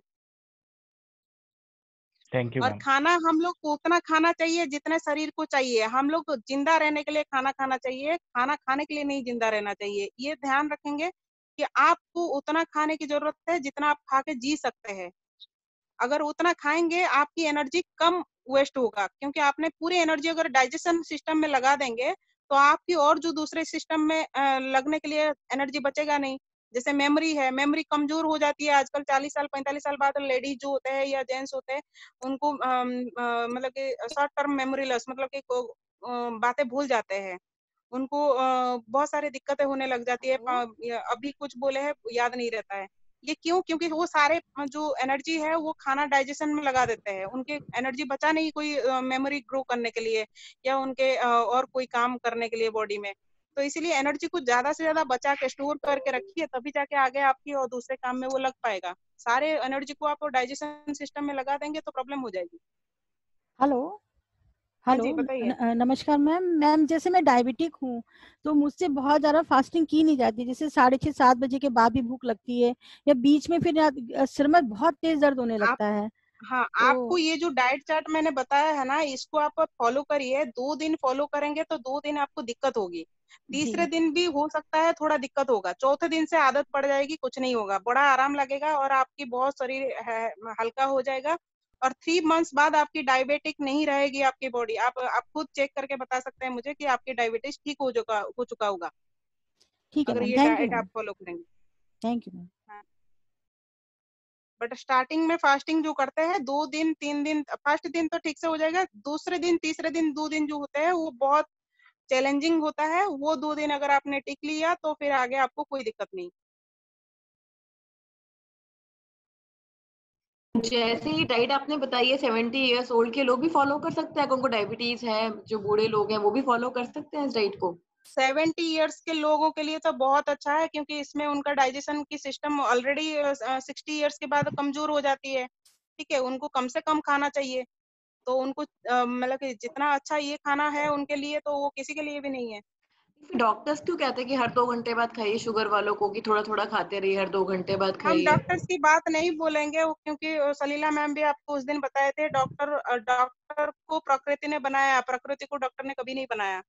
थैंक यू और मैम। खाना हम लोग को उतना खाना चाहिए जितना शरीर को चाहिए। हम लोग को जिंदा रहने के लिए खाना खाना चाहिए, खाना खाने के लिए नहीं जिंदा रहना चाहिए। ये ध्यान रखेंगे कि आपको उतना खाने की जरूरत है जितना आप खा के जी सकते हैं। अगर उतना खाएंगे आपकी एनर्जी कम वेस्ट होगा, क्योंकि आपने पूरी एनर्जी अगर डाइजेशन सिस्टम में लगा देंगे तो आपकी और जो दूसरे सिस्टम में लगने के लिए एनर्जी बचेगा नहीं। जैसे मेमोरी है, मेमोरी कमजोर हो जाती है आजकल। 40 साल 45 साल बाद लेडीज जो होते हैं या जेंट्स होते हैं उनको मतलब कि शॉर्ट टर्म मेमोरी लॉस, मतलब कि बातें भूल जाते हैं। उनको बहुत सारी दिक्कतें होने लग जाती है। अभी कुछ बोले हैं याद नहीं रहता है। ये क्यों? क्योंकि वो सारे जो एनर्जी है वो खाना डाइजेशन में लगा देते हैं, उनके एनर्जी बचा नहीं कोई मेमोरी ग्रो करने के लिए या उनके और कोई काम करने के लिए बॉडी में। तो इसीलिए एनर्जी को ज्यादा से ज्यादा बचा के स्टोर करके रखिए, तभी जाके आगे आपकी और दूसरे काम में वो लग पाएगा। सारे एनर्जी को आप डाइजेशन सिस्टम में लगा देंगे तो प्रॉब्लम हो जाएगी। हेलो हाँ हेलो जी, बताइए। नमस्कार मैम। मैम जैसे मैं डायबिटिक हूँ तो मुझसे बहुत ज़्यादा फास्टिंग की नहीं जाती, जैसे 6:30-7 बजे के बाद भी भूख लगती है या बीच में फिर सिर में बहुत तेज दर्द होने आप लगता है। हाँ, आपको तो ये जो डाइट चार्ट मैंने बताया है ना, इसको आप फॉलो करिए। 2 दिन फॉलो करेंगे तो 2 दिन आपको दिक्कत होगी, तीसरे जी दिन भी हो सकता है थोड़ा दिक्कत होगा, चौथे दिन से आदत पड़ जाएगी, कुछ नहीं होगा, बड़ा आराम लगेगा और आपकी बहुत शरीर हल्का हो जाएगा। और 3 मंथ्स बाद आपकी डायबिटिक नहीं रहेगी आपकी बॉडी। आप खुद चेक करके बता सकते हैं मुझे कि आपकी डायबिटीज ठीक हो चुका होगा ठीक है अगर मैम, ये थैंक यू डाइट आप मैम। फॉलो करेंगे। Thank you ma'am. हाँ। बट स्टार्टिंग में फास्टिंग जो करते हैं 2 दिन 3 दिन, फर्स्ट दिन तो ठीक से हो जाएगा, दूसरे दिन तीसरे दिन 2 दिन जो होते हैं वो बहुत चैलेंजिंग होता है। वो 2 दिन अगर आपने टिक लिया तो फिर आगे आपको कोई दिक्कत नहीं। जैसे ही डाइट आपने बताई है 70 ईयर्स ओल्ड के लोग भी फॉलो कर सकते हैं, अगर उनको डायबिटीज है, जो बूढ़े लोग हैं वो भी फॉलो कर सकते हैं इस डाइट को? 70 ईयर्स के लोगों के लिए तो बहुत अच्छा है, क्योंकि इसमें उनका डाइजेशन की सिस्टम ऑलरेडी 60 ईयर्स के बाद कमजोर हो जाती है। ठीक है, उनको कम से कम खाना चाहिए। तो उनको मतलब कि जितना अच्छा ये खाना है उनके लिए, तो वो किसी के लिए भी नहीं है। डॉक्टर्स क्यों कहते हैं कि हर 2 घंटे बाद खाइए, शुगर वालों को, कि थोड़ा थोड़ा खाते रहिए, हर 2 घंटे बाद हम खाइए? डॉक्टर्स की बात नहीं बोलेंगे क्योंकि सलीला मैम भी आपको उस दिन बताए थे, डॉक्टर को प्रकृति ने बनाया, प्रकृति को डॉक्टर ने कभी नहीं बनाया।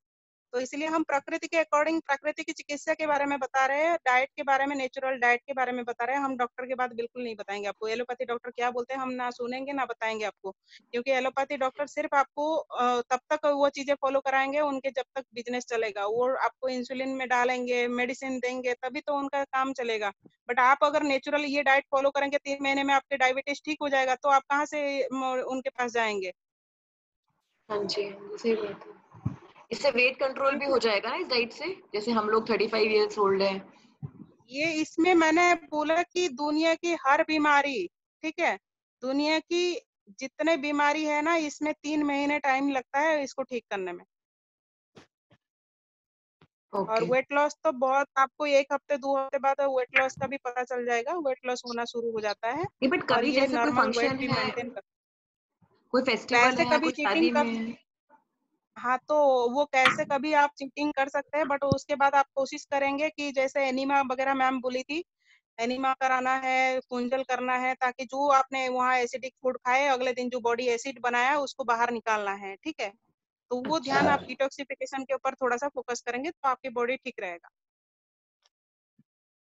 तो इसलिए हम प्रकृति के अकॉर्डिंग, प्रकृति की चिकित्सा के बारे में बता रहे हैं, डाइट के बारे में, नेचुरल डाइट के बारे में बता रहे हैं। हम डॉक्टर की बात बिल्कुल नहीं बताएंगे आपको। एलोपैथी डॉक्टर क्या बोलते हैं हम ना सुनेंगे ना बताएंगे आपको, क्योंकि एलोपैथी डॉक्टर सिर्फ आपको तब तक वो चीजें फॉलो कराएंगे उनके जब तक बिजनेस चलेगा। वो आपको इंसुलिन में डालेंगे, मेडिसिन देंगे, तभी तो उनका काम चलेगा। बट आप अगर नेचुरल ये डाइट फॉलो करेंगे 3 महीने में आपके डायबिटीज ठीक हो जाएगा, तो आप कहाँ से उनके पास जाएंगे? हाँ जी, सही बात है। इससे वेट कंट्रोल भी क्योंकि हो जाएगा ना इस डाइट से, जैसे हम लोग 35 ईयर्स ओल्ड हैं? ये इसमें मैंने बोला कि दुनिया की हर बीमारी, ठीक है, दुनिया की जितने बीमारी है ना, इसमें 3 महीने टाइम लगता है इसको ठीक करने में। और ओके। वेट लॉस तो बहुत, आपको 1 हफ्ते 2 हफ्ते बाद वेट लॉस का भी पता चल जाएगा, वेट लॉस होना शुरू हो जाता है। नहीं, बट और कभी ये जैसे कोई नॉर्मल वेट फंक्शन भी है, मेंटेन कर। कोई फेस्टिवल कैसे है, कभी कोई शादी चीटिंग में कर, है? हाँ तो वो कैसे कभी आप चीटिंग कर सकते हैं, बट उसके बाद आप कोशिश करेंगे कि जैसे एनीमा वगैरह मैम बोली थी, एनीमा कराना है, कुंजल करना है, ताकि जो आपने वहाँ एसिडिक फूड खाए अगले दिन जो बॉडी एसिड बनाया है उसको बाहर निकालना है। ठीक है, तो वो ध्यान अच्छा। आप डिटॉक्सिफिकेशन के ऊपर थोड़ा सा फोकस करेंगे तो आपकी बॉडी ठीक रहेगा।